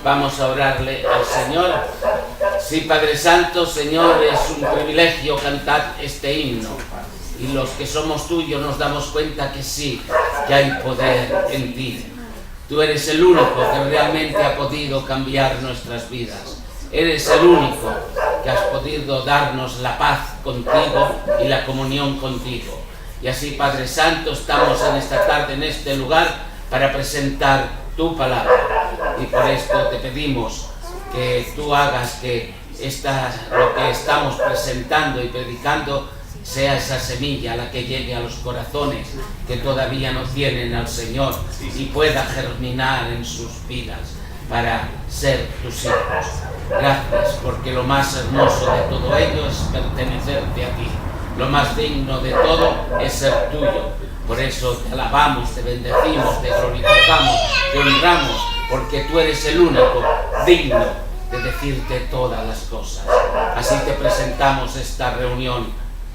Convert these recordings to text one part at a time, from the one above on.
Vamos a orarle al Señor. Sí, Padre Santo, Señor, es un privilegio cantar este himno. Y los que somos tuyos nos damos cuenta que sí, que hay poder en ti. Tú eres el único que realmente ha podido cambiar nuestras vidas. Eres el único que has podido darnos la paz contigo y la comunión contigo. Y así, Padre Santo, estamos en esta tarde, en este lugar, para presentar tu palabra. Y por esto te pedimos que tú hagas que lo que estamos presentando y predicando sea esa semilla la que llegue a los corazones que todavía no tienen al Señor y pueda germinar en sus vidas para ser tus hijos. Gracias, porque lo más hermoso de todo ello es pertenecerte a ti. Lo más digno de todo es ser tuyo. Por eso te alabamos, te bendecimos, te glorificamos, te honramos, porque tú eres el único digno de decirte todas las cosas. Así te presentamos esta reunión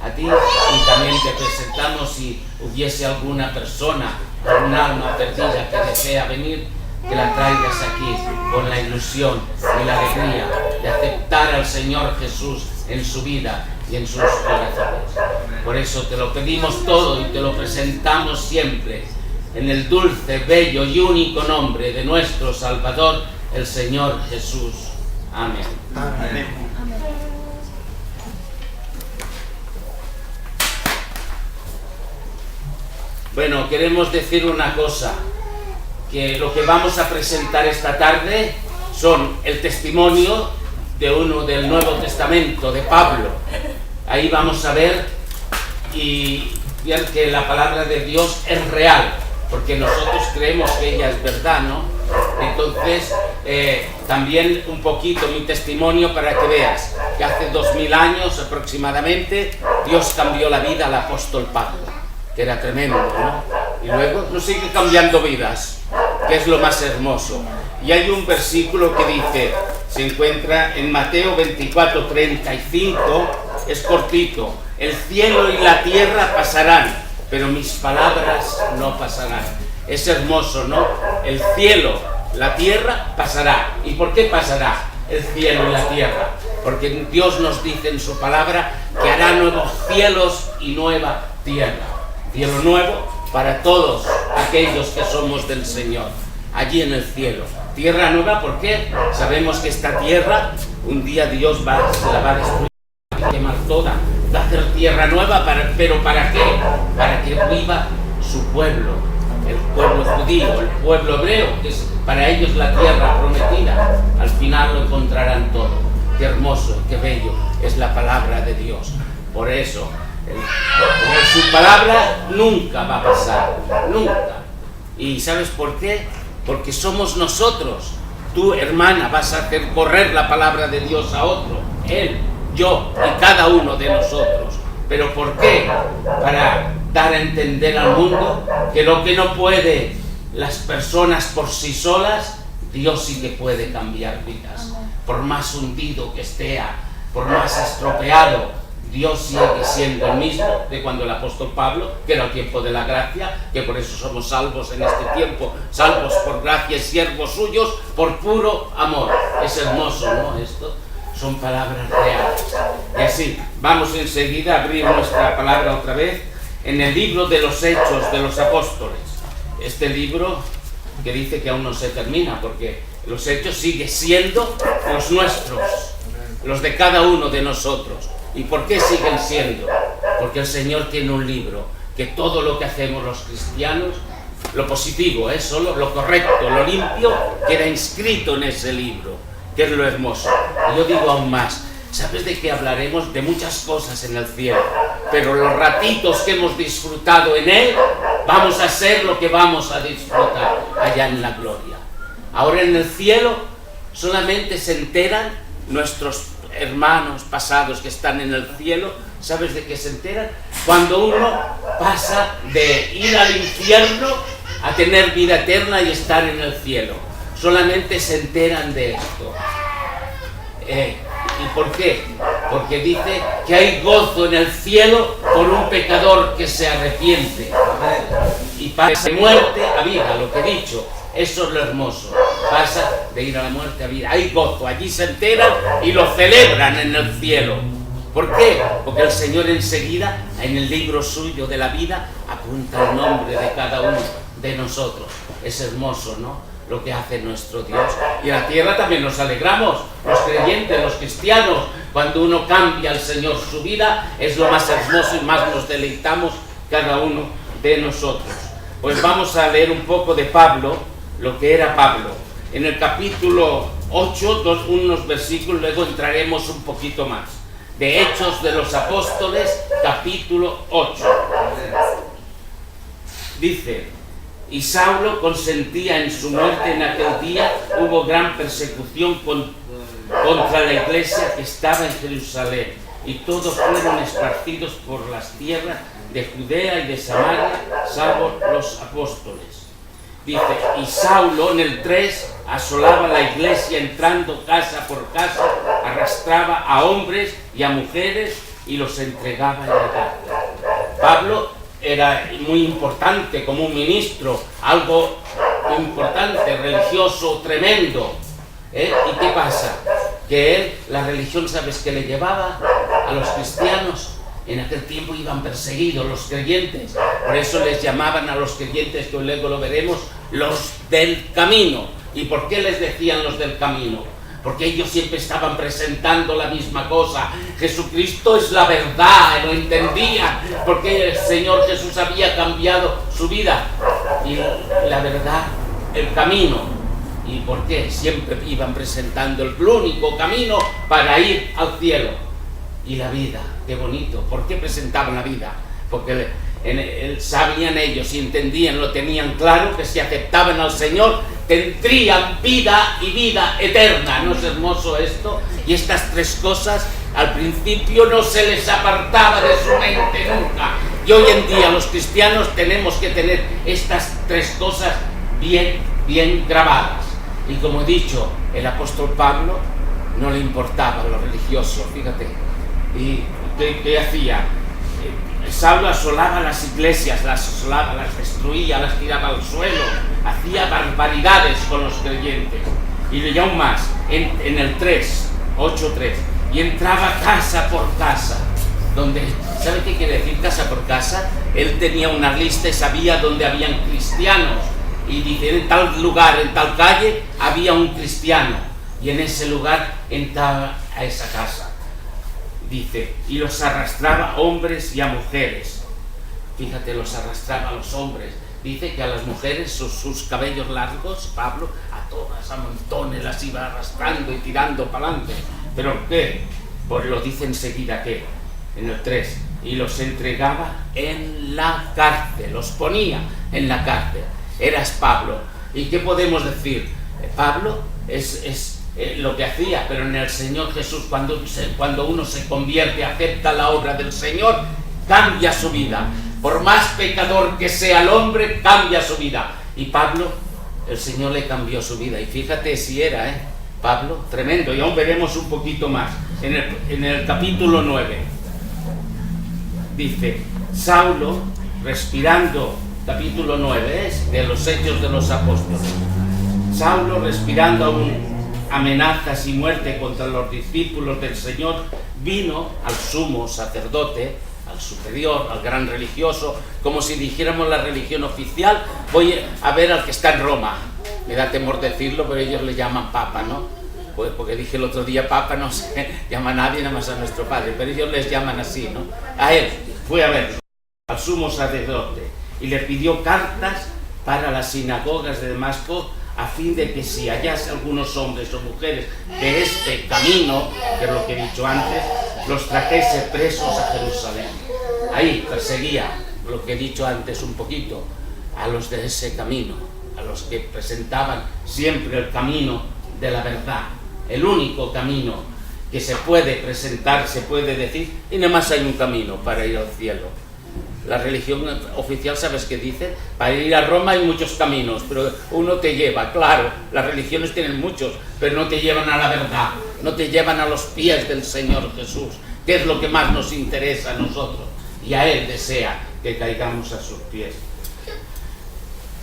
a ti y también te presentamos si hubiese alguna persona, algún alma perdida que desea venir, que la traigas aquí con la ilusión y la alegría de aceptar al Señor Jesús en su vida y en sus corazones. Por eso te lo pedimos todo y te lo presentamos siempre en el dulce, bello y único nombre de nuestro Salvador, el Señor Jesús. Amén. Amén. Bueno, queremos decir una cosa, que lo que vamos a presentar esta tarde son el testimonio de uno del Nuevo Testamento, de Pablo. Ahí vamos a ver y ver que la palabra de Dios es real, porque nosotros creemos que ella es verdad, ¿no? Entonces, también un poquito mi testimonio para que veas que hace 2000 años aproximadamente Dios cambió la vida al apóstol Pablo, que era tremendo, ¿no? Y luego nos sigue cambiando vidas, que es lo más hermoso. Y hay un versículo que dice, se encuentra en Mateo 24:35, es cortito: el cielo y la tierra pasarán, pero mis palabras no pasarán. Es hermoso, ¿no? El cielo, la tierra pasará. ¿Y por qué pasará el cielo y la tierra? Porque Dios nos dice en su palabra que hará nuevos cielos y nueva tierra. Cielo nuevo para todos aquellos que somos del Señor, allí en el cielo. Tierra nueva, ¿por qué? Sabemos que esta tierra, un día Dios se la va a destruir, va a quemar toda, va a hacer tierra nueva, ¿pero para qué? Para que viva su pueblo, el pueblo judío, el pueblo hebreo, que es para ellos la tierra prometida. Al final lo encontrarán todo. Qué hermoso, qué bello es la palabra de Dios. Por eso, su palabra nunca va a pasar, nunca. ¿Y sabes por qué? Porque somos nosotros. Tú, hermana, vas a hacer correr la palabra de Dios a otro, él, yo y cada uno de nosotros. ¿Pero por qué? Para dar a entender al mundo que lo que no puede las personas por sí solas, Dios sí que puede cambiar vidas. Por más hundido que esté, por más estropeado, Dios sigue siendo el mismo de cuando el apóstol Pablo, que era el tiempo de la gracia, que por eso somos salvos en este tiempo, salvos por gracia y siervos suyos por puro amor. Es hermoso, ¿no? Esto son palabras reales. Y así, vamos enseguida a abrir nuestra palabra otra vez en el libro de los Hechos de los Apóstoles. Este libro que dice que aún no se termina, porque los Hechos siguen siendo los nuestros, los de cada uno de nosotros. ¿Y por qué siguen siendo? Porque el Señor tiene un libro, que todo lo que hacemos los cristianos, lo positivo, solo lo correcto, lo limpio, queda inscrito en ese libro, que es lo hermoso. Y yo digo aún más, ¿sabes de qué hablaremos? De muchas cosas en el cielo, pero los ratitos que hemos disfrutado en él, vamos a ser lo que vamos a disfrutar allá en la gloria. Ahora en el cielo solamente se enteran nuestros hermanos pasados que están en el cielo. ¿Sabes de qué se enteran? Cuando uno pasa de ir al infierno a tener vida eterna y estar en el cielo. Solamente se enteran de esto. ¿Y por qué? Porque dice que hay gozo en el cielo por un pecador que se arrepiente y pasa de muerte a vida, lo que he dicho. Eso es lo hermoso. Pasa de ir a la muerte a vida. Hay gozo, allí se enteran y lo celebran en el cielo. ¿Por qué? Porque el Señor enseguida, en el libro suyo de la vida, apunta el nombre de cada uno de nosotros. Es hermoso, ¿no?, lo que hace nuestro Dios. Y en la tierra también nos alegramos, los creyentes, los cristianos. Cuando uno cambia al Señor su vida, es lo más hermoso y más nos deleitamos cada uno de nosotros. Pues vamos a leer un poco de Pablo, lo que era Pablo. En el capítulo 8, unos versículos, luego entraremos un poquito más. De Hechos de los Apóstoles, capítulo 8. Dice: y Saulo consentía en su muerte. En aquel día hubo gran persecución contra la iglesia que estaba en Jerusalén, y todos fueron esparcidos por las tierras de Judea y de Samaria, salvo los apóstoles. Dice: y Saulo, en el 3, asolaba la iglesia, entrando casa por casa, arrastraba a hombres y a mujeres y los entregaba en la cárcel. Pablo era muy importante como un ministro, algo importante, religioso, tremendo. ¿Y qué pasa? Que él, la religión, ¿sabes qué le llevaba a los cristianos? En aquel tiempo iban perseguidos los creyentes, por eso les llamaban a los creyentes, que luego lo veremos, los del camino. ¿Y por qué les decían los del camino? Porque ellos siempre estaban presentando la misma cosa. Jesucristo es la verdad, lo entendían, porque el Señor Jesús había cambiado su vida. Y la verdad, el camino. ¿Y por qué? Siempre iban presentando el único camino para ir al cielo. Y la vida, qué bonito. ¿Por qué presentaban la vida? Porque sabían ellos y entendían, lo tenían claro, que si aceptaban al Señor tendrían vida y vida eterna. ¿No es hermoso esto? Y estas tres cosas al principio no se les apartaba de su mente nunca. Y hoy en día los cristianos tenemos que tener estas tres cosas bien grabadas. Y como he dicho, el apóstol Pablo no le importaba lo religioso, fíjate. ¿Y qué hacía? Saulo asolaba las iglesias, las asolaba, las destruía, las tiraba al suelo, hacía barbaridades con los creyentes. Y le aún más, en el 3, 8:3, y entraba casa por casa, donde, ¿sabe qué quiere decir casa por casa? Él tenía una lista y sabía dónde habían cristianos, y dice: en tal lugar, en tal calle, había un cristiano, y en ese lugar entraba a esa casa. Dice: y los arrastraba a hombres y a mujeres. Fíjate, los arrastraba a los hombres. Dice que a las mujeres sus cabellos largos, Pablo, a todas, a montones, las iba arrastrando y tirando para adelante. ¿Pero qué? Pues lo dice enseguida que, en el 3, y los entregaba en la cárcel, los ponía en la cárcel. Eras Pablo. ¿Y qué podemos decir? Pablo es lo que hacía, pero en el Señor Jesús, cuando uno se convierte, acepta la obra del Señor, cambia su vida. Por más pecador que sea el hombre, cambia su vida. Y Pablo, el Señor le cambió su vida. Y fíjate si era, Pablo, tremendo. Y aún veremos un poquito más. En el capítulo 9, dice: Saulo, respirando, capítulo 9, de los Hechos de los Apóstoles. Saulo, respirando aún amenazas y muerte contra los discípulos del Señor, vino al sumo sacerdote, al superior, al gran religioso, como si dijéramos la religión oficial. Voy a ver al que está en Roma. Me da temor decirlo, pero ellos le llaman Papa, ¿no? Pues porque dije el otro día, Papa no se llama a nadie, nada más a nuestro Padre, pero ellos les llaman así, ¿no? A él fue a ver al sumo sacerdote y le pidió cartas para las sinagogas de Damasco, a fin de que si hallase algunos hombres o mujeres de este camino, que es lo que he dicho antes, los trajese presos a Jerusalén. Ahí perseguía, lo que he dicho antes un poquito, a los de ese camino, a los que presentaban siempre el camino de la verdad, el único camino que se puede presentar, se puede decir, y nada más hay un camino para ir al cielo. La religión oficial, ¿sabes qué dice? Para ir a Roma hay muchos caminos, pero uno te lleva, claro, las religiones tienen muchos, pero no te llevan a la verdad, no te llevan a los pies del Señor Jesús, que es lo que más nos interesa a nosotros, y a Él desea que caigamos a sus pies.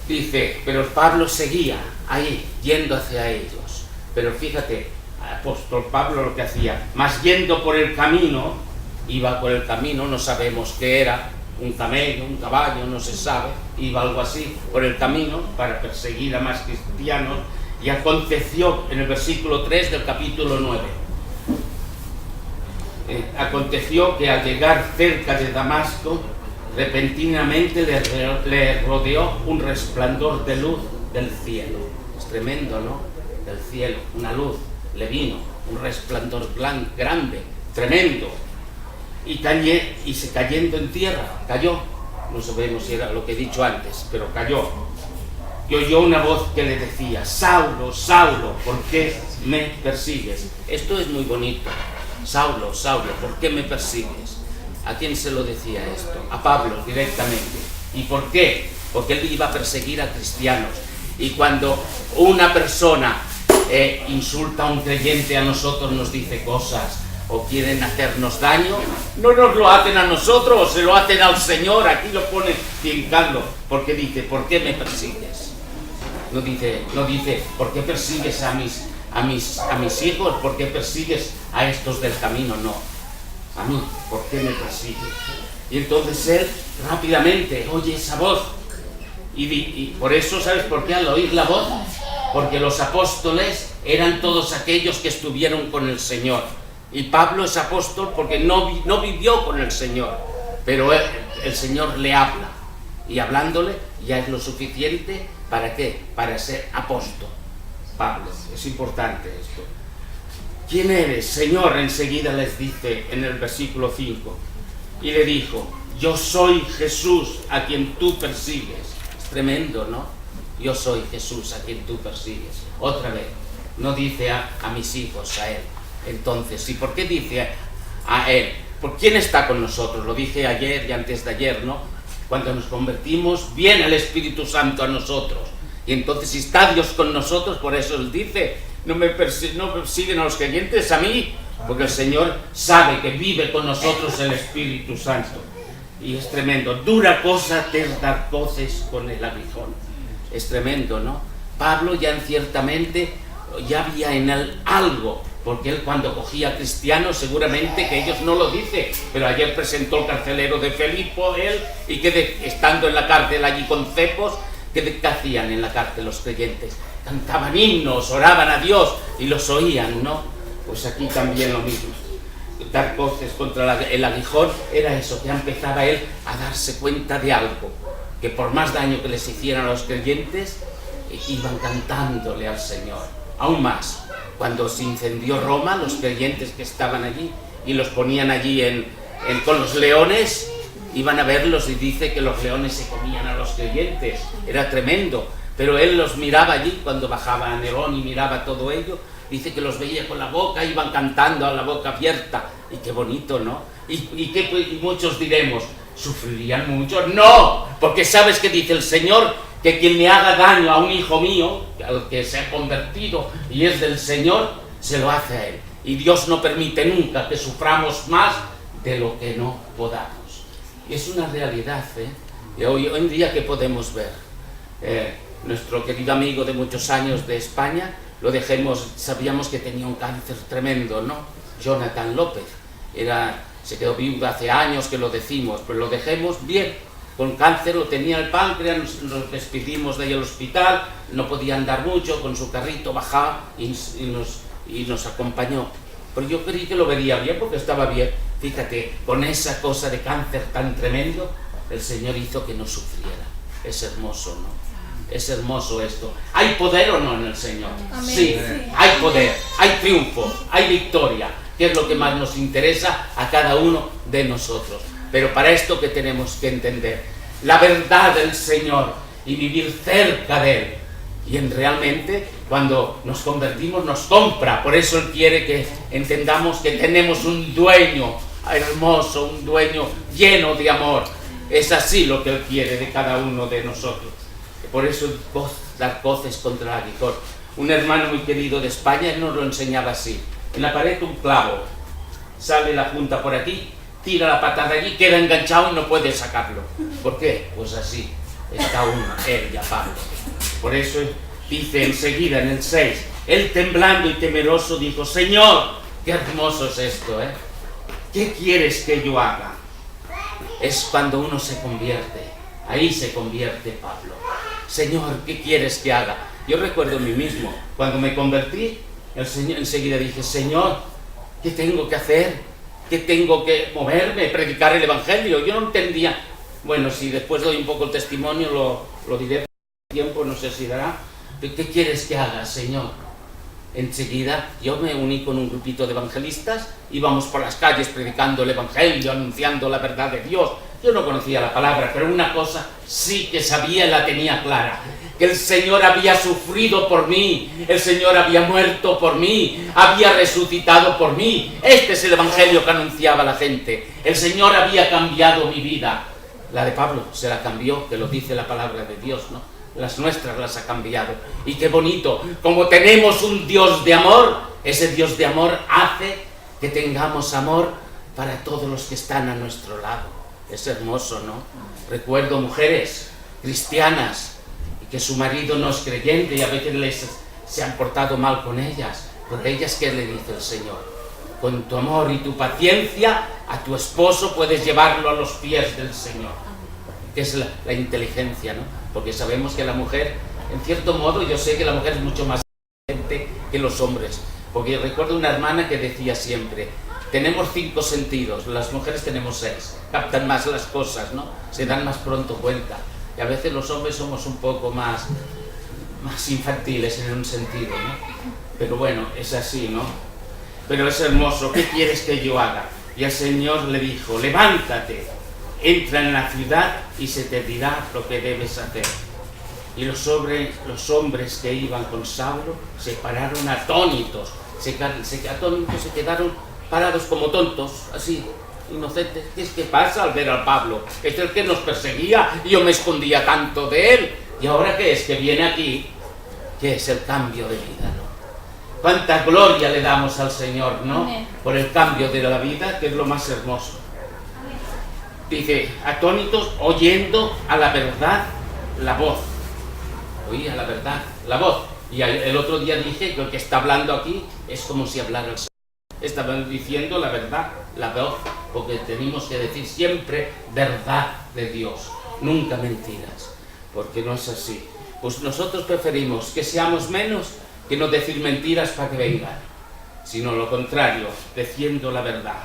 dice, pero Pablo seguía ahí, yendo hacia ellos. Pero fíjate, el apóstol Pablo lo que hacía, más yendo por el camino, iba por el camino, no sabemos qué era, un camello, un caballo, no se sabe, iba algo así por el camino para perseguir a más cristianos. Y aconteció, en el versículo 3 del capítulo 9, aconteció que al llegar cerca de Damasco, repentinamente le rodeó un resplandor de luz del cielo. Es tremendo, ¿no? Del cielo, una luz le vino, un resplandor grande, tremendo. Y cayendo en tierra, cayó. No sabemos si era lo que he dicho antes, pero cayó. Y oyó una voz que le decía, Saulo, Saulo, ¿por qué me persigues? Esto es muy bonito. Saulo, Saulo, ¿por qué me persigues? ¿A quién se lo decía esto? A Pablo directamente. ¿Y por qué? Porque él iba a perseguir a cristianos. Y cuando una persona insulta a un creyente, a nosotros nos dice cosas o quieren hacernos daño, no nos lo hacen a nosotros, se lo hacen al Señor. Aquí lo pone fincando, porque dice, ¿por qué me persigues? No dice, ¿por qué persigues a mis hijos? ¿Por qué persigues a estos del camino? No, a mí, ¿por qué me persigues? Y entonces él rápidamente oye esa voz. Y por eso, ¿sabes por qué? Al oír la voz, porque los apóstoles eran todos aquellos que estuvieron con el Señor. Y Pablo es apóstol porque no vivió con el Señor, pero el Señor le habla. Y hablándole ya es lo suficiente. ¿Para qué? Para ser apóstol. Pablo, es importante esto. ¿Quién eres, Señor? Enseguida les dice en el versículo 5. Y le dijo, yo soy Jesús a quien tú persigues. Es tremendo, ¿no? Yo soy Jesús a quien tú persigues. Otra vez, no dice a mis hijos, a él. Entonces, ¿y por qué dice a él? ¿Por quién está con nosotros? Lo dije ayer y antes de ayer, ¿no? Cuando nos convertimos, viene el Espíritu Santo a nosotros. Y entonces, si está Dios con nosotros, por eso Él dice, no persiguen a los creyentes, a mí, porque el Señor sabe que vive con nosotros el Espíritu Santo. Y es tremendo. Dura cosa es dar voces con el aguijón. Es tremendo, ¿no? Pablo ya ciertamente, ya había en él algo, porque él cuando cogía cristianos, seguramente que ellos no lo dicen, pero ayer presentó el carcelero de Filipo, él, y que estando en la cárcel allí con cepos, ¿qué hacían en la cárcel los creyentes? Cantaban himnos, oraban a Dios y los oían, ¿no? Pues aquí también lo mismo. Dar voces contra el aguijón era eso, que empezaba él a darse cuenta de algo, que por más daño que les hicieran a los creyentes, iban cantándole al Señor. Aún más, cuando se incendió Roma, los creyentes que estaban allí y los ponían allí con los leones, iban a verlos y dice que los leones se comían a los creyentes. Era tremendo, pero él los miraba allí cuando bajaba a Nerón y miraba todo ello. Dice que los veía con la boca, iban cantando a la boca abierta. Y qué bonito, ¿no? Y muchos diremos, ¿sufrirían mucho? No, porque sabes que dice el Señor, que quien le haga daño a un hijo mío, al que se ha convertido y es del Señor, se lo hace a él. Y Dios no permite nunca que suframos más de lo que no podamos. Y es una realidad, ¿eh? Y hoy en día, ¿qué podemos ver? Nuestro querido amigo de muchos años de España, lo dejemos, sabíamos que tenía un cáncer tremendo, ¿no? Jonathan López, se quedó viudo hace años que lo decimos, pero lo dejemos bien. Con cáncer, lo tenía el páncreas, nos despedimos de ahí al hospital, no podía andar mucho, con su carrito bajaba y nos acompañó. Pero yo creí que lo vería bien porque estaba bien. Fíjate, con esa cosa de cáncer tan tremendo, el Señor hizo que no sufriera. Es hermoso, ¿no? Es hermoso esto. ¿Hay poder o no en el Señor? Amén. Sí, hay poder, hay triunfo, hay victoria, que es lo que más nos interesa a cada uno de nosotros. Pero para esto, ¿qué tenemos que entender? La verdad del Señor y vivir cerca de Él. Y realmente, cuando nos convertimos, nos compra. Por eso Él quiere que entendamos que tenemos un dueño hermoso, un dueño lleno de amor. Es así lo que Él quiere de cada uno de nosotros. Por eso dar voces contra el aguijón. Un hermano muy querido de España, él nos lo enseñaba así. En la pared un clavo. Sale la punta por aquí, tira la patada allí, queda enganchado y no puede sacarlo. ¿Por qué? Pues así. está él y a Pablo. Por eso dice enseguida en el 6, él temblando y temeroso dijo, Señor, qué hermoso es esto, ¿eh? ¿Qué quieres que yo haga? Es cuando uno se convierte, ahí se convierte Pablo. Señor, ¿qué quieres que haga? Yo recuerdo a mí mismo, cuando me convertí, el Señor, enseguida dije, Señor, ¿qué tengo que hacer? ¿Qué tengo que moverme? Predicar el Evangelio. Yo no entendía. Bueno, si después doy un poco el testimonio, lo diré por tiempo, no sé si dará. ¿Qué quieres que haga, Señor? Enseguida yo me uní con un grupito de evangelistas, íbamos por las calles predicando el Evangelio, anunciando la verdad de Dios. Yo no conocía la palabra, pero una cosa sí que sabía y la tenía clara, que el Señor había sufrido por mí, el Señor había muerto por mí, había resucitado por mí. Este es el Evangelio que anunciaba la gente. El Señor había cambiado mi vida. La de Pablo se la cambió, que lo dice la palabra de Dios, ¿no? Las nuestras las ha cambiado. Y qué bonito, como tenemos un Dios de amor, ese Dios de amor hace que tengamos amor para todos los que están a nuestro lado. Es hermoso, ¿no? Recuerdo mujeres cristianas y que su marido no es creyente y a veces se han portado mal con ellas. Por ellas, ¿qué le dice el Señor? Con tu amor y tu paciencia a tu esposo puedes llevarlo a los pies del Señor. Que es la inteligencia, ¿no? Porque sabemos que la mujer, en cierto modo, yo sé que la mujer es mucho más inteligente que los hombres. Porque recuerdo una hermana que decía siempre, tenemos 5 sentidos, las mujeres tenemos 6, captan más las cosas, ¿no? Se dan más pronto cuenta. Y a veces los hombres somos un poco más infantiles en un sentido, ¿no? Pero bueno, es así, ¿no? Pero es hermoso, ¿qué quieres que yo haga? Y el Señor le dijo, levántate, entra en la ciudad y se te dirá lo que debes hacer. Y los hombres que iban con Saulo se pararon atónitos, se quedaron parados como tontos, así, inocentes. ¿Qué es que pasa al ver al Pablo? Es el que nos perseguía y yo me escondía tanto de él. ¿Y ahora qué es? Que viene aquí, que es el cambio de vida, ¿no? Cuánta gloria le damos al Señor, ¿no? Amén. Por el cambio de la vida, que es lo más hermoso. Dice, atónitos, oyendo a la verdad la voz. Oía la verdad, la voz. Y el otro día dije que el que está hablando aquí es como si hablara el Señor. Estaban diciendo la verdad, la voz, porque tenemos que decir siempre verdad de Dios, nunca mentiras, porque no es así. Pues nosotros preferimos que seamos menos que no decir mentiras para que vengan, sino lo contrario, diciendo la verdad.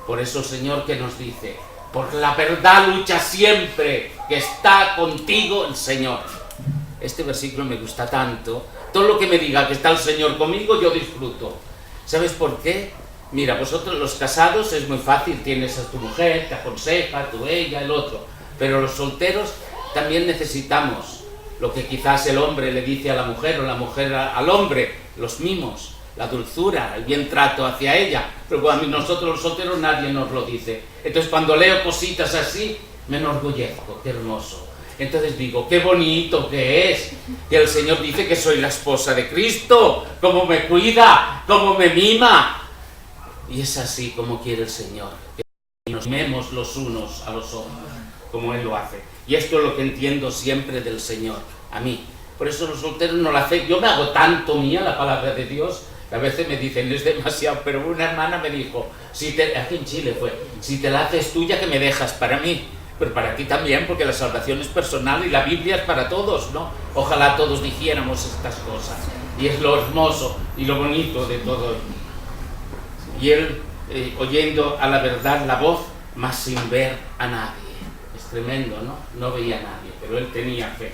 Por eso, Señor, que nos dice, por la verdad lucha siempre, que está contigo el Señor. Este versículo me gusta tanto. Todo lo que me diga que está el Señor conmigo, yo disfruto. ¿Sabes por qué? Mira, vosotros los casados es muy fácil, tienes a tu mujer, te aconseja, tú, ella, el otro. Pero los solteros también necesitamos lo que quizás el hombre le dice a la mujer o la mujer al hombre, los mimos, la dulzura, el bien trato hacia ella. Pero a nosotros los solteros nadie nos lo dice. Entonces cuando leo cositas así, me enorgullezco, qué hermoso. Entonces digo, qué bonito que es, que el Señor dice que soy la esposa de Cristo, cómo me cuida, cómo me mima. Y es así como quiere el Señor, que nos mimemos los unos a los otros, como Él lo hace. Y esto es lo que entiendo siempre del Señor, a mí. Por eso los solteros no lo hacen. Yo me hago tanto mía la palabra de Dios, que a veces me dicen, es demasiado, pero una hermana me dijo, aquí en Chile fue, si te la haces tuya, que me dejas para mí. Pero para ti también, porque la salvación es personal y la Biblia es para todos, ¿no? Ojalá todos dijéramos estas cosas. Y es lo hermoso y lo bonito de todo. Y él, oyendo a la verdad la voz, mas sin ver a nadie. Es tremendo, ¿no? No veía a nadie, pero él tenía fe.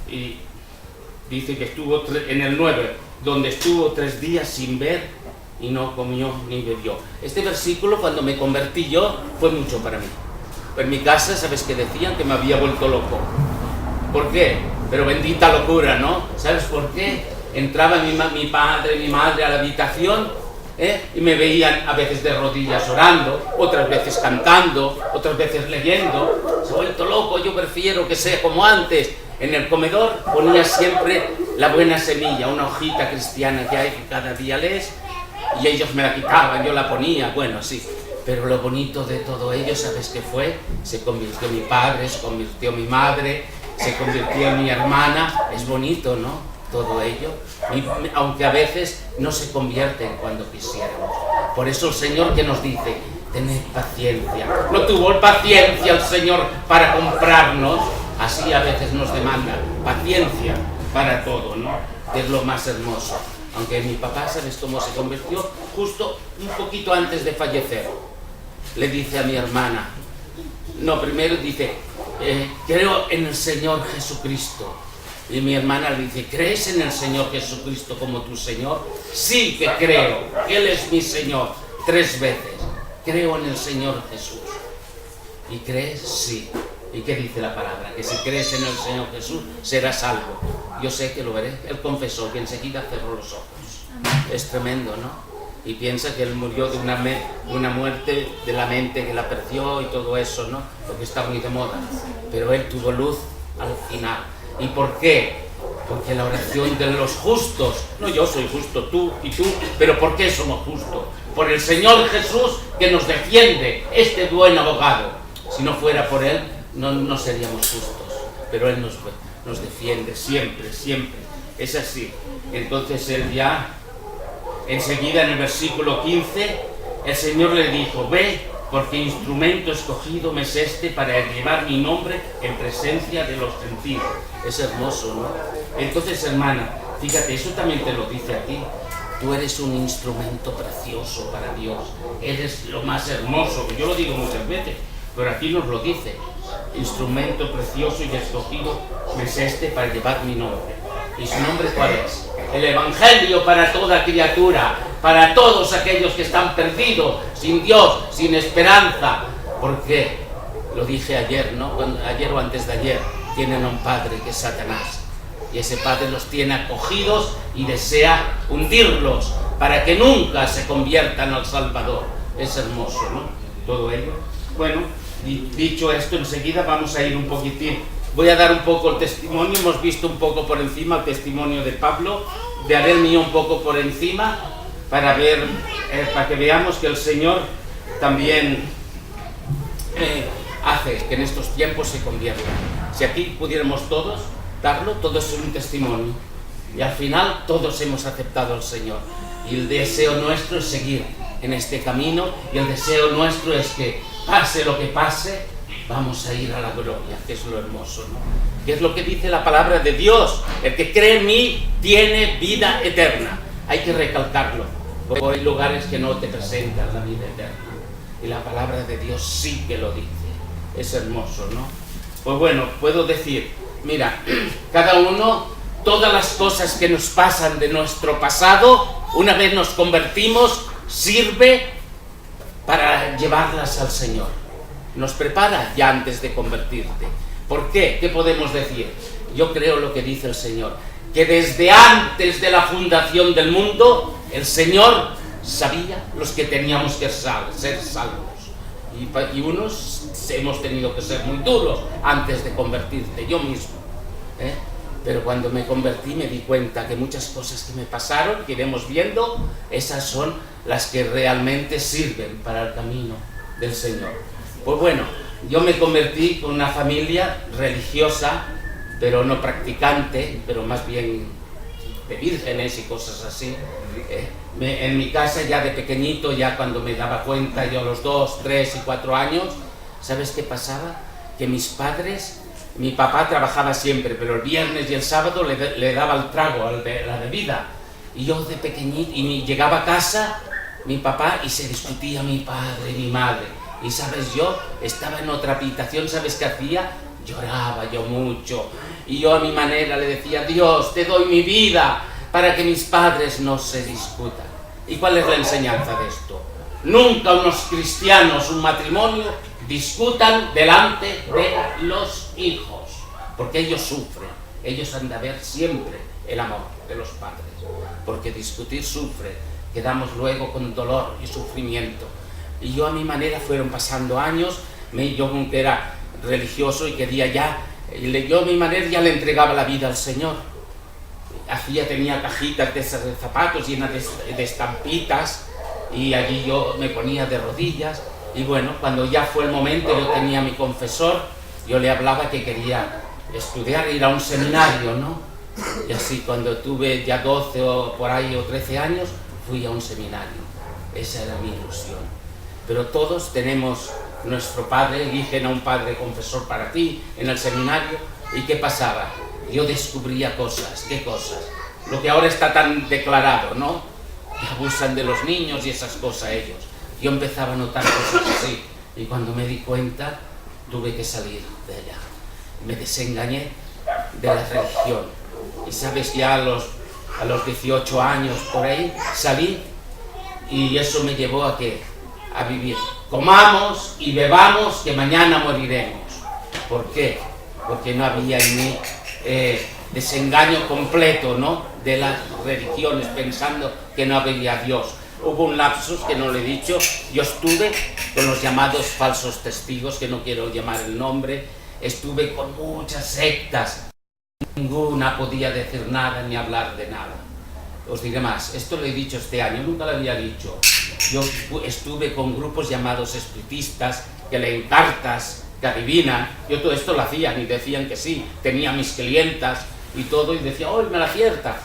Y dice que estuvo en el 9, donde estuvo 3 días sin ver y no comió ni bebió. Este versículo, cuando me convertí yo, fue mucho para mí. En mi casa, ¿sabes qué decían? Que me había vuelto loco. ¿Por qué? Pero bendita locura, ¿no? ¿Sabes por qué? Entraba mi padre, mi madre a la habitación, y me veían a veces de rodillas orando, otras veces cantando, otras veces leyendo. Se ha vuelto loco, yo prefiero que sea como antes. En el comedor ponía siempre la buena semilla, una hojita cristiana que hay que cada día lees, y ellos me la quitaban, yo la ponía, bueno, sí. Pero lo bonito de todo ello, ¿sabes qué fue? Se convirtió mi padre, se convirtió mi madre, se convirtió mi hermana. Es bonito, ¿no? Todo ello, aunque a veces no se convierten cuando quisiéramos. Por eso el Señor que nos dice, tened paciencia. No tuvo paciencia el Señor para comprarnos, así a veces nos demanda paciencia para todo, ¿no? Es lo más hermoso. Aunque mi papá, ¿sabes cómo se convirtió? Justo un poquito antes de fallecer. Le dice a mi hermana, no, primero dice, creo en el Señor Jesucristo. Y mi hermana le dice, ¿crees en el Señor Jesucristo como tu Señor? Sí que creo, Él es mi Señor. 3 veces. Creo en el Señor Jesús. ¿Y crees? Sí. ¿Y qué dice la palabra? Que si crees en el Señor Jesús, serás salvo. Yo sé que lo veré. Él confesó que enseguida cerró los ojos. Es tremendo, ¿no? Y piensa que él murió de una muerte de la mente que la perdió y todo eso, ¿no? Porque está muy de moda. Pero él tuvo luz al final. ¿Y por qué? Porque la oración de los justos, no yo soy justo, tú y tú, pero ¿por qué somos justos? Por el Señor Jesús que nos defiende, este buen abogado. Si no fuera por él, no seríamos justos, pero él nos defiende siempre, siempre. Es así. Entonces él ya, enseguida en el versículo 15, el Señor le dijo, ve, porque instrumento escogido me es este para llevar mi nombre en presencia de los gentiles. Es hermoso, ¿no? Entonces, hermana, fíjate, eso también te lo dice a ti. Tú eres un instrumento precioso para Dios. Eres lo más hermoso. Yo lo digo muchas veces, pero aquí nos lo dice. Instrumento precioso y escogido me es este para llevar mi nombre. ¿Y su nombre cuál es? El Evangelio para toda criatura, para todos aquellos que están perdidos, sin Dios, sin esperanza. Porque, lo dije ayer, ¿no? Ayer o antes de ayer, tienen un padre que es Satanás. Y ese padre los tiene acogidos y desea hundirlos para que nunca se conviertan al Salvador. Es hermoso, ¿no? Todo ello. Bueno, dicho esto, enseguida vamos a ir un poquitín. Voy a dar un poco el testimonio. Hemos visto un poco por encima el testimonio de Pablo, de Abel mío un poco por encima, para ver, para que veamos que el Señor también hace que en estos tiempos se conviertan. Si aquí pudiéramos todos darlo, todo es un testimonio. Y al final todos hemos aceptado al Señor. Y el deseo nuestro es seguir en este camino, y el deseo nuestro es que pase lo que pase, vamos a ir a la gloria, que es lo hermoso, ¿no? Que es lo que dice la palabra de Dios. El que cree en mí tiene vida eterna. Hay que recalcarlo, porque hay lugares que no te presentan la vida eterna. Y la palabra de Dios sí que lo dice. Es hermoso, ¿no? Pues bueno, puedo decir, mira, cada uno, todas las cosas que nos pasan de nuestro pasado, una vez nos convertimos, sirve para llevarlas al Señor. Nos prepara ya antes de convertirte. ¿Por qué? ¿Qué podemos decir? Yo creo lo que dice el Señor, que desde antes de la fundación del mundo, el Señor sabía los que teníamos que ser salvos. Y unos hemos tenido que ser muy duros antes de convertirte, yo mismo. Pero cuando me convertí me di cuenta que muchas cosas que me pasaron, que iremos viendo, esas son las que realmente sirven para el camino del Señor. Pues bueno, yo me convertí con una familia religiosa, pero no practicante, pero más bien de vírgenes y cosas así. En mi casa ya de pequeñito, ya cuando me daba cuenta, yo a los 2, 3 y 4 años, ¿sabes qué pasaba? Que mis padres, mi papá trabajaba siempre, pero el viernes y el sábado le daba el trago, la bebida. Y yo de pequeñito, y llegaba a casa mi papá y se discutía mi padre y mi madre. Y sabes, yo estaba en otra habitación, ¿sabes qué hacía? Lloraba yo mucho. Y yo a mi manera le decía, Dios, te doy mi vida para que mis padres no se discutan. ¿Y cuál es la enseñanza de esto? Nunca unos cristianos, un matrimonio, discutan delante de los hijos, porque ellos sufren. Ellos han de ver siempre el amor de los padres, porque discutir sufre, quedamos luego con dolor y sufrimiento. Y yo a mi manera fueron pasando años, yo aunque era religioso y quería ya, yo a mi manera ya le entregaba la vida al Señor. Tenía cajitas de zapatos llenas de estampitas, y allí yo me ponía de rodillas Y bueno, cuando ya fue el momento, yo tenía a mi confesor, yo le hablaba que quería estudiar, ir a un seminario, ¿no? Y así cuando tuve ya 12 o por ahí o 13 años, fui a un seminario. Esa era mi ilusión. Pero todos tenemos nuestro padre, eligen a un padre confesor para ti en el seminario. ¿Y qué pasaba? Yo descubría cosas. ¿Qué cosas? Lo que ahora está tan declarado, ¿no? Que abusan de los niños y esas cosas ellos. Yo empezaba a notar cosas así. Y cuando me di cuenta, tuve que salir de allá. Me desengañé de la religión. Y sabes, ya a los 18 años por ahí salí, y eso me llevó a ¿qué? A vivir. Comamos y bebamos, que mañana moriremos. ¿Por qué? Porque no había en mí desengaño completo, ¿no? De las religiones, pensando que no había Dios. Hubo un lapsus que no lo he dicho. Yo estuve con los llamados falsos testigos, que no quiero llamar el nombre. Estuve con muchas sectas. Ninguna podía decir nada ni hablar de nada. Os diré más, esto lo he dicho este año, nunca lo había dicho. Yo estuve con grupos llamados espiritistas, que leen cartas, que adivinan. Yo todo esto lo hacía, y decían que sí. Tenía mis clientas y todo, y decía, ¡oh, me la acierta!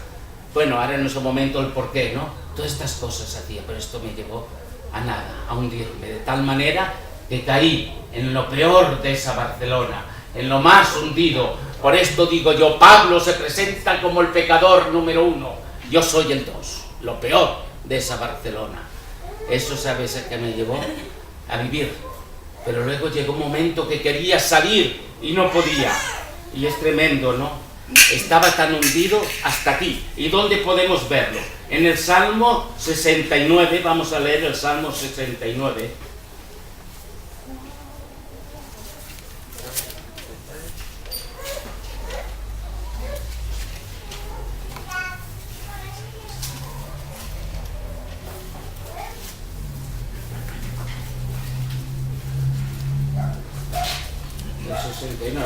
Bueno, ahora en ese momento el porqué, ¿no? Todas estas cosas hacía, pero esto me llevó a nada, a hundirme, de tal manera que caí en lo peor de esa Barcelona, en lo más hundido. Por esto digo yo, Pablo se presenta como el pecador número 1. Yo soy el 2, lo peor de esa Barcelona. Eso, ¿sabes a qué me llevó? A vivir. Pero luego llegó un momento que quería salir y no podía. Y es tremendo, ¿no? Estaba tan hundido hasta aquí. ¿Y dónde podemos verlo? En el Salmo 69, vamos a leer el Salmo 69.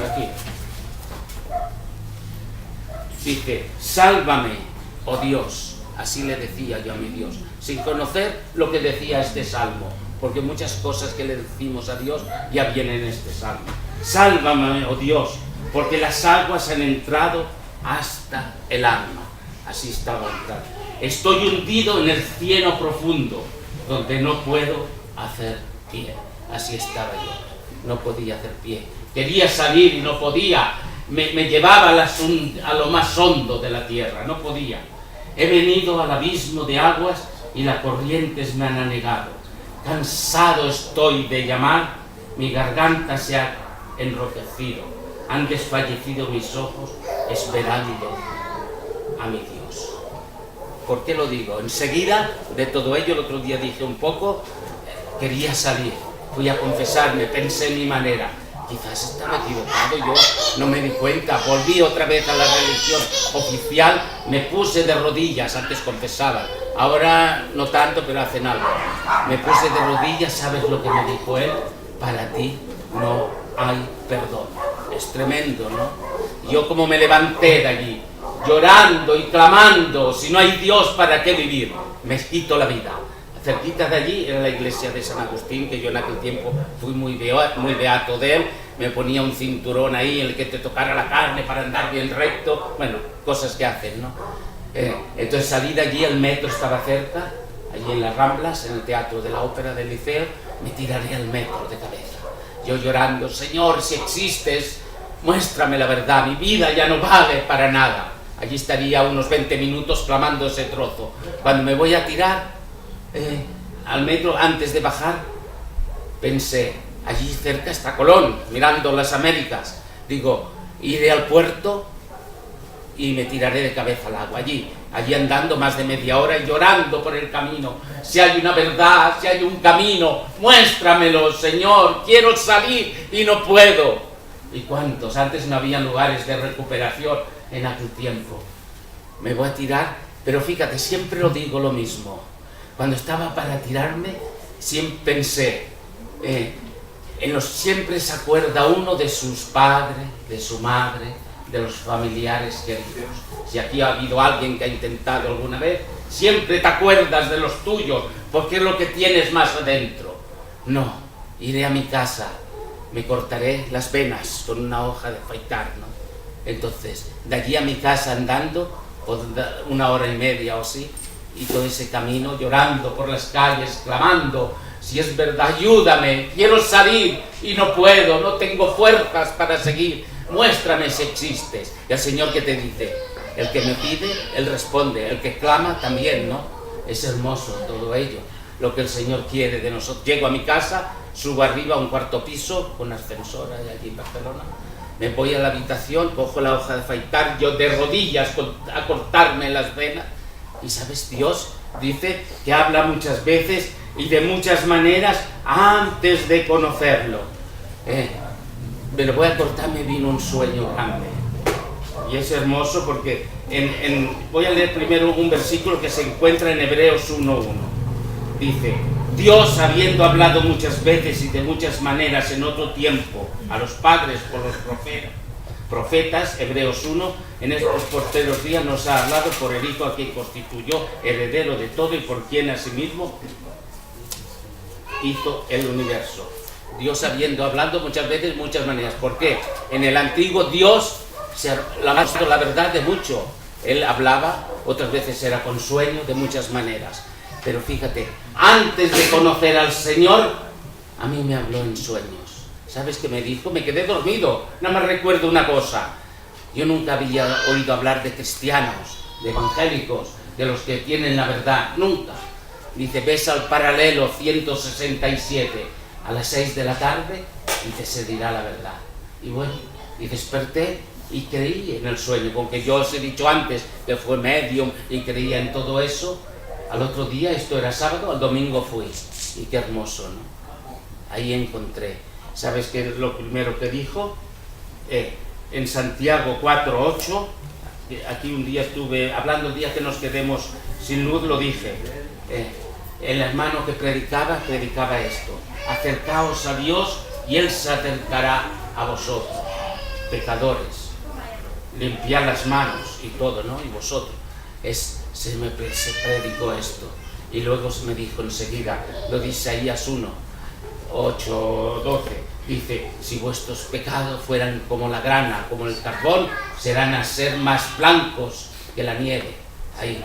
Aquí dice, sálvame, oh Dios. Así le decía yo a mi Dios, sin conocer lo que decía este salmo, porque muchas cosas que le decimos a Dios ya vienen en este salmo. Sálvame, oh Dios, porque las aguas han entrado hasta el alma. Así estaba entrado. Estoy hundido en el cieno profundo, donde no puedo hacer pie. Así estaba yo, no podía hacer pie. Quería salir y no podía. Me llevaba a lo más hondo de la tierra, no podía. He venido al abismo de aguas y las corrientes me han anegado. Cansado estoy de llamar, mi garganta se ha enrojecido. Han desfallecido mis ojos esperando a mi Dios. ¿Por qué lo digo? Enseguida de todo ello, el otro día dije un poco, quería salir. Fui a confesarme, pensé en mi manera. Quizás estaba equivocado, yo no me di cuenta. Volví otra vez a la religión oficial, me puse de rodillas, antes confesaba, ahora no tanto, pero hacen algo. Me puse de rodillas, ¿sabes lo que me dijo él? Para ti no hay perdón. Es tremendo, ¿no? Yo como me levanté de allí, llorando y clamando, si no hay Dios, ¿para qué vivir? Me quito la vida. Cerquita de allí era la iglesia de San Agustín, que yo en aquel tiempo fui muy beato de él. Me ponía un cinturón ahí en el que te tocara la carne para andar bien recto. Bueno, cosas que hacen, ¿no? Entonces salí de allí, el metro estaba cerca, allí en las Ramblas, en el Teatro de la Ópera del Liceo. Me tiraré al metro de cabeza. Yo llorando, Señor, si existes, muéstrame la verdad, mi vida ya no vale para nada. Allí estaría unos 20 minutos clamando ese trozo. Cuando me voy a tirar al metro, antes de bajar, pensé, allí cerca está Colón, mirando las Américas. Digo, iré al puerto y me tiraré de cabeza al agua. Allí andando más de media hora y llorando por el camino. Si hay una verdad, si hay un camino, muéstramelo, Señor, quiero salir y no puedo. ¿Y cuántos? Antes no había lugares de recuperación en aquel tiempo. Me voy a tirar, pero fíjate, siempre lo digo lo mismo. Cuando estaba para tirarme, siempre pensé, siempre se acuerda uno de sus padres, de su madre, de los familiares queridos. Si aquí ha habido alguien que ha intentado alguna vez, siempre te acuerdas de los tuyos, porque es lo que tienes más adentro. No, iré a mi casa, me cortaré las venas con una hoja de afeitar, ¿no? Entonces, de allí a mi casa andando, por 1 hora y media o así, y todo ese camino llorando por las calles, clamando, si es verdad, ayúdame, quiero salir y no puedo, no tengo fuerzas para seguir, muéstrame si existes. Y el Señor que te dice, el que me pide, Él responde, el que clama también, ¿no? Es hermoso todo ello, lo que el Señor quiere de nosotros. Llego a mi casa, subo arriba a un 4º piso, con ascensor allí en Barcelona, me voy a la habitación, cojo la hoja de afeitar, yo de rodillas a cortarme las venas, y sabes, Dios dice que habla muchas veces y de muchas maneras antes de conocerlo. Me lo voy a cortar, me vino un sueño grande. Y es hermoso porque voy a leer primero un versículo que se encuentra en Hebreos 1:1. Dice, Dios, habiendo hablado muchas veces y de muchas maneras en otro tiempo a los padres por los profetas, Hebreos 1, en estos postreros días nos ha hablado por el Hijo a quien constituyó heredero de todo y por quien asimismo hizo el universo. Dios habiendo hablado muchas veces, muchas maneras. ¿Por qué? En el antiguo Dios se ha hablado la verdad de mucho. Él hablaba, otras veces era con sueño, de muchas maneras. Pero fíjate, antes de conocer al Señor, a mí me habló en sueños. ¿Sabes qué me dijo? Me quedé dormido. Nada más recuerdo una cosa. Yo nunca había oído hablar de cristianos, de evangélicos, de los que tienen la verdad. Nunca. Dice, ves al paralelo 167 a las 6 de la tarde y te se dirá la verdad. Y bueno, y desperté y creí en el sueño. Con que yo os he dicho antes que fue medium y creía en todo eso. Al otro día, esto era sábado, al domingo fui. Y qué hermoso, ¿no? Ahí encontré. ¿Sabes qué es lo primero que dijo? En Santiago 4:8, aquí un día estuve hablando, el día que nos quedemos sin luz, lo dije. El hermano que predicaba esto: acercaos a Dios y Él se acercará a vosotros, pecadores. Limpiad las manos y todo, ¿no? Y vosotros. Se predicó esto. Y luego se me dijo enseguida, lo dice Isaías 1:8-12, dice, si vuestros pecados fueran como la grana, como el carbón, serán a ser más blancos que la nieve. Ahí,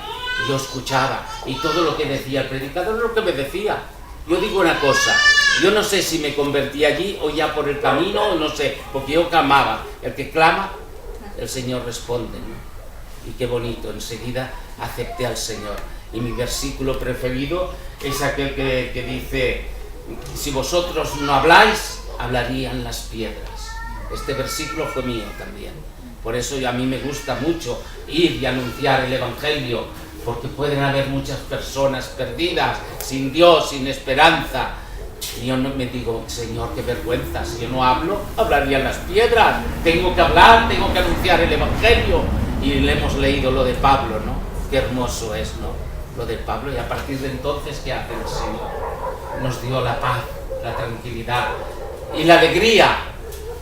yo escuchaba, y todo lo que decía el predicador es lo que me decía. Yo digo una cosa, yo no sé si me convertí allí o ya por el camino, no sé, porque yo clamaba. El que clama, el Señor responde, ¿no? Y qué bonito, enseguida acepté al Señor. Y mi versículo preferido es aquel que dice, si vosotros no habláis, hablarían las piedras. Este versículo fue mío también. Por eso a mí me gusta mucho ir y anunciar el Evangelio, porque pueden haber muchas personas perdidas, sin Dios, sin esperanza. Y yo no me digo, Señor, qué vergüenza, si yo no hablo, hablarían las piedras. Tengo que hablar, tengo que anunciar el Evangelio. Y le hemos leído lo de Pablo, ¿no? Qué hermoso es, ¿no? Lo de Pablo. Y a partir de entonces, ¿qué hace el Señor? Nos dio la paz, la tranquilidad y la alegría,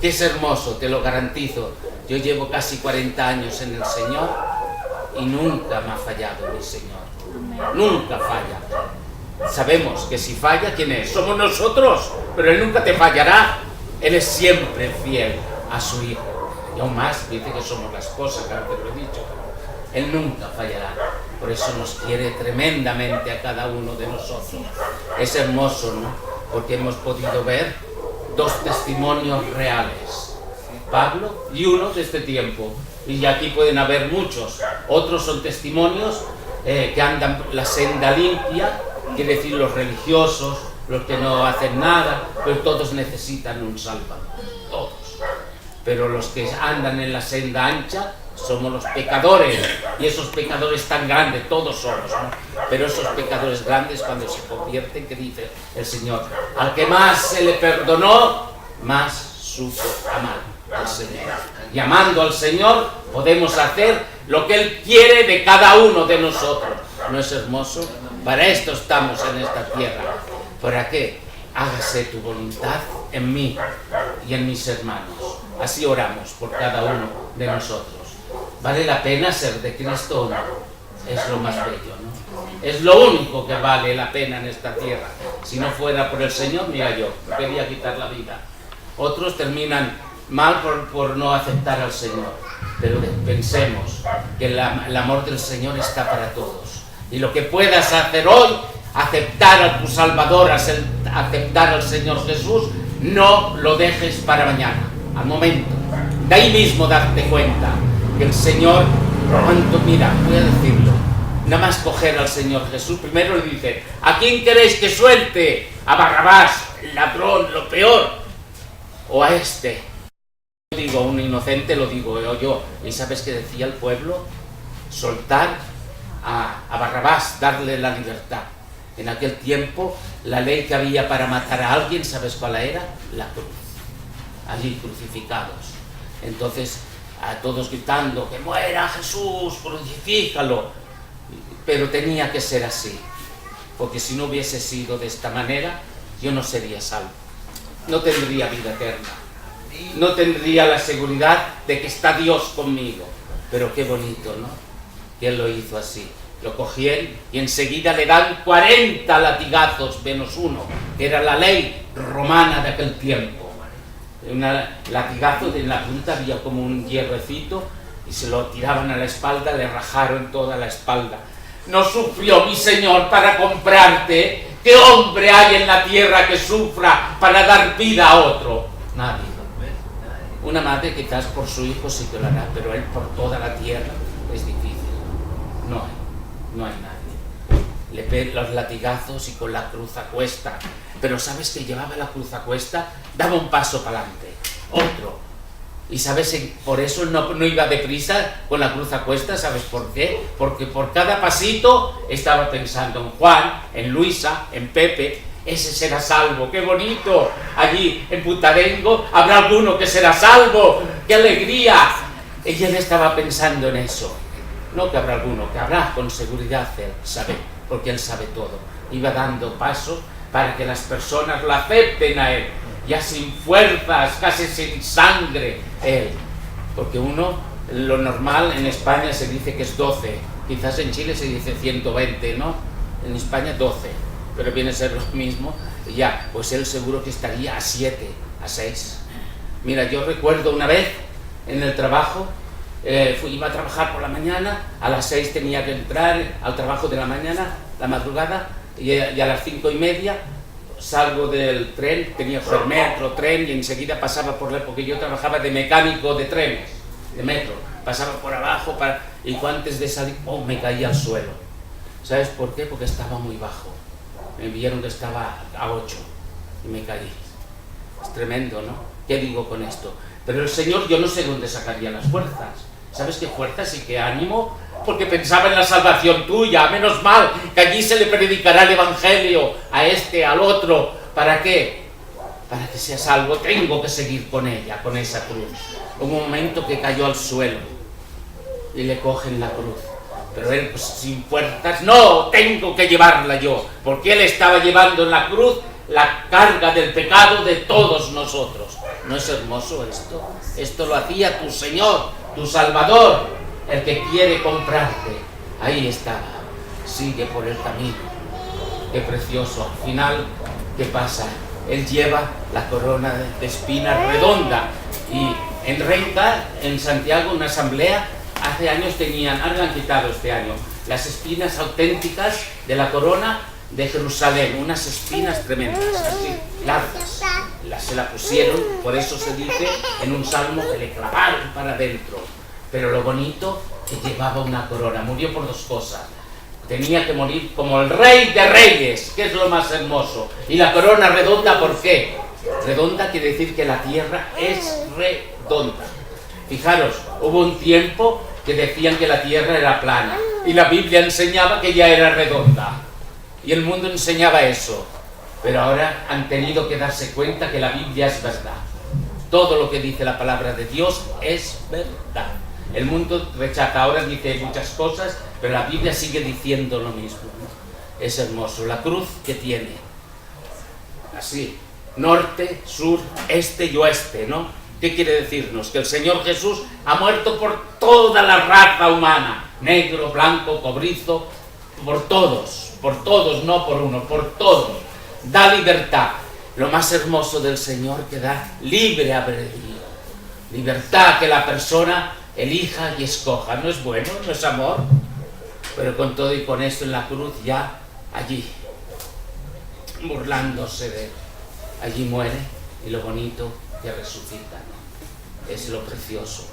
que es hermoso, te lo garantizo. Yo llevo casi 40 años en el Señor y nunca me ha fallado mi Señor. Nunca falla. Sabemos que si falla, ¿quién es? Somos nosotros, pero Él nunca te fallará. Él es siempre fiel a su Hijo. Y aún más, dice que somos las cosas, que antes lo he dicho. Él nunca fallará. Por eso nos quiere tremendamente a cada uno de nosotros. Es hermoso, ¿no? Porque hemos podido ver 2 testimonios reales. Pablo y uno de este tiempo. Y aquí pueden haber muchos. Otros son testimonios que andan la senda limpia, quiere decir los religiosos, los que no hacen nada, pero todos necesitan un salvador. Todos. Pero los que andan en la senda ancha somos los pecadores, y esos pecadores tan grandes, todos somos, ¿no? Pero esos pecadores grandes, cuando se convierten, que dice el Señor, al que más se le perdonó, más supo amar al Señor. Y amando al Señor podemos hacer lo que Él quiere de cada uno de nosotros. ¿No es hermoso? Para esto estamos en esta tierra. ¿Para qué? Hágase tu voluntad en mí y en mis hermanos. Así oramos por cada uno de nosotros. ¿Vale la pena ser de Cristo o no? Es lo más bello, ¿no? Es lo único que vale la pena en esta tierra. Si no fuera por el Señor, mira, yo quería quitar la vida. Otros terminan mal por no aceptar al Señor. Pero pensemos que el amor del Señor está para todos. Y lo que puedas hacer hoy, aceptar a tu Salvador, aceptar al Señor Jesús, no lo dejes para mañana, al momento. De ahí mismo darte cuenta que el Señor, mira, voy a decirlo, nada más coger al Señor Jesús, primero le dice: ¿a quién queréis que suelte? ¿A Barrabás, el ladrón, lo peor? ¿O a este? Digo, un inocente, lo digo yo. ¿Y sabes qué decía el pueblo? Soltar a Barrabás, darle la libertad. En aquel tiempo, la ley que había para matar a alguien, ¿sabes cuál era? La cruz. Allí crucificados. Entonces, a todos gritando: ¡que muera Jesús, crucifícalo! Pero tenía que ser así, porque si no hubiese sido de esta manera, yo no sería salvo. No tendría vida eterna. No tendría la seguridad de que está Dios conmigo. Pero qué bonito, ¿no? Que Él lo hizo así. Lo cogieron y enseguida le dan 40 latigazos menos uno, que era la ley romana de aquel tiempo. Un latigazo, de la punta había como un hierrecito y se lo tiraban a la espalda, le rajaron toda la espalda. ¿No sufrió mi Señor para comprarte? ¿Qué hombre hay en la tierra que sufra para dar vida a otro? Nadie. Una madre quizás por su hijo sí que lo hará, pero él por toda la tierra es difícil. No hay nadie. Le pega los latigazos y con la cruz a cuesta. Pero ¿sabes que llevaba la cruz a cuesta? Daba un paso para adelante, otro. Y ¿sabes? Por eso no iba deprisa con la cruz a cuesta. ¿Sabes por qué? Porque por cada pasito estaba pensando en Juan, en Luisa, en Pepe. Ese será salvo, qué bonito. Allí en Putarengo habrá alguno que será salvo, qué alegría. Y él estaba pensando en eso. No que habrá alguno, que habrá con seguridad él, sabe, porque él sabe todo. Iba dando pasos para que las personas lo acepten a él, ya sin fuerzas, casi sin sangre, él. Porque uno, lo normal en España se dice que es 12, quizás en Chile se dice 120, ¿no? En España 12, pero viene a ser lo mismo. Ya, pues él seguro que estaría a 7, a 6. Mira, yo recuerdo una vez en el trabajo, iba a trabajar por la mañana, a las 6 tenía que entrar al trabajo de la mañana, la madrugada, y a las 5:30 salgo del tren, tenía que metro, tren, y enseguida pasaba por porque yo trabajaba de mecánico de trenes, de metro, pasaba por abajo, y antes de salir, me caía al suelo. ¿Sabes por qué? Porque estaba muy bajo. Me vieron que estaba a 8 y me caí. Es tremendo, ¿no? ¿Qué digo con esto? Pero el Señor, yo no sé dónde sacaría las fuerzas. ¿Sabes qué fuerzas y qué ánimo? Porque pensaba en la salvación tuya. Menos mal que allí se le predicará el Evangelio a este, al otro. ¿Para qué? Para que sea salvo. Tengo que seguir con ella, con esa cruz. Un momento que cayó al suelo y le cogen la cruz. Pero él, pues, sin fuerzas, no, tengo que llevarla yo. Porque él estaba llevando en la cruz la carga del pecado de todos nosotros. ¿No es hermoso esto? Esto lo hacía tu Señor, tu Salvador, el que quiere comprarte. Ahí estaba. Sigue por el camino. Qué precioso. Al final, ¿qué pasa? Él lleva la corona de espinas redonda. Y en Renca, en Santiago, una asamblea, hace años tenían, ahora la han quitado este año, las espinas auténticas de la corona de Jerusalén, unas espinas tremendas, así, largas. Se la pusieron, por eso se dice en un salmo que le clavaron para adentro. Pero lo bonito, que llevaba una corona. Murió por 2 cosas. Tenía que morir como el Rey de Reyes, que es lo más hermoso. Y la corona redonda, ¿por qué? Redonda quiere decir que la tierra es redonda. Fijaros, hubo un tiempo que decían que la tierra era plana. Y la Biblia enseñaba que ya era redonda. Y el mundo enseñaba eso. Pero ahora han tenido que darse cuenta que la Biblia es verdad. Todo lo que dice la palabra de Dios es verdad. El mundo rechaza, ahora dice muchas cosas, pero la Biblia sigue diciendo lo mismo, ¿no? Es hermoso. La cruz que tiene, así, norte, sur, este y oeste, ¿no? ¿Qué quiere decirnos? Que el Señor Jesús ha muerto por toda la raza humana, negro, blanco, cobrizo, por todos, no por uno, por todos. Da libertad. Lo más hermoso del Señor que da libre albedrío. Libertad, que la persona elija y escoja. ¿No es bueno? ¿No es amor? Pero con todo y con esto en la cruz ya allí, burlándose de él. Allí muere y lo bonito que resucita, ¿no? Es lo precioso,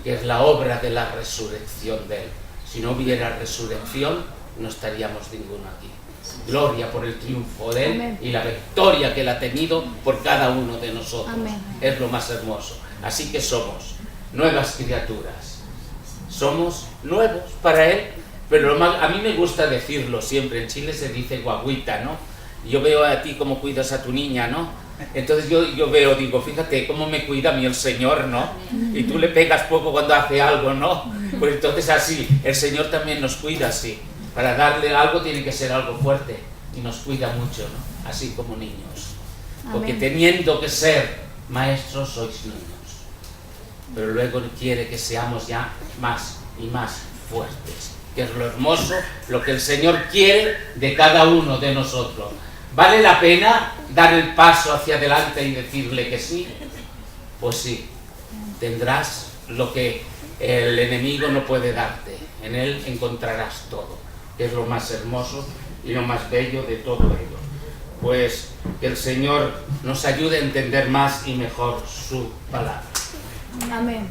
que es la obra de la resurrección de él. Si no hubiera resurrección, no estaríamos ninguno aquí. Gloria por el triunfo de él. Amén. Y la victoria que él ha tenido por cada uno de nosotros. Amén. Es lo más hermoso. Así que somos nuevas criaturas. Somos nuevos para él. Pero a mí me gusta decirlo siempre. En Chile se dice guaguita, ¿no? Yo veo a ti cómo cuidas a tu niña, ¿no? Entonces yo veo, digo, fíjate cómo me cuida a mí el Señor, ¿no? Y tú le pegas poco cuando hace algo, ¿no? Pues entonces así, el Señor también nos cuida así. Para darle algo tiene que ser algo fuerte. Y nos cuida mucho, ¿no? Así como niños. Porque Amén. Teniendo que ser maestros sois niños. Pero luego quiere que seamos ya más y más fuertes. Que es lo hermoso, lo que el Señor quiere de cada uno de nosotros. ¿Vale la pena dar el paso hacia adelante y decirle que sí? Pues sí, tendrás lo que el enemigo no puede darte. En él encontrarás todo, que es lo más hermoso y lo más bello de todo ello. Pues que el Señor nos ayude a entender más y mejor su palabra. Amén.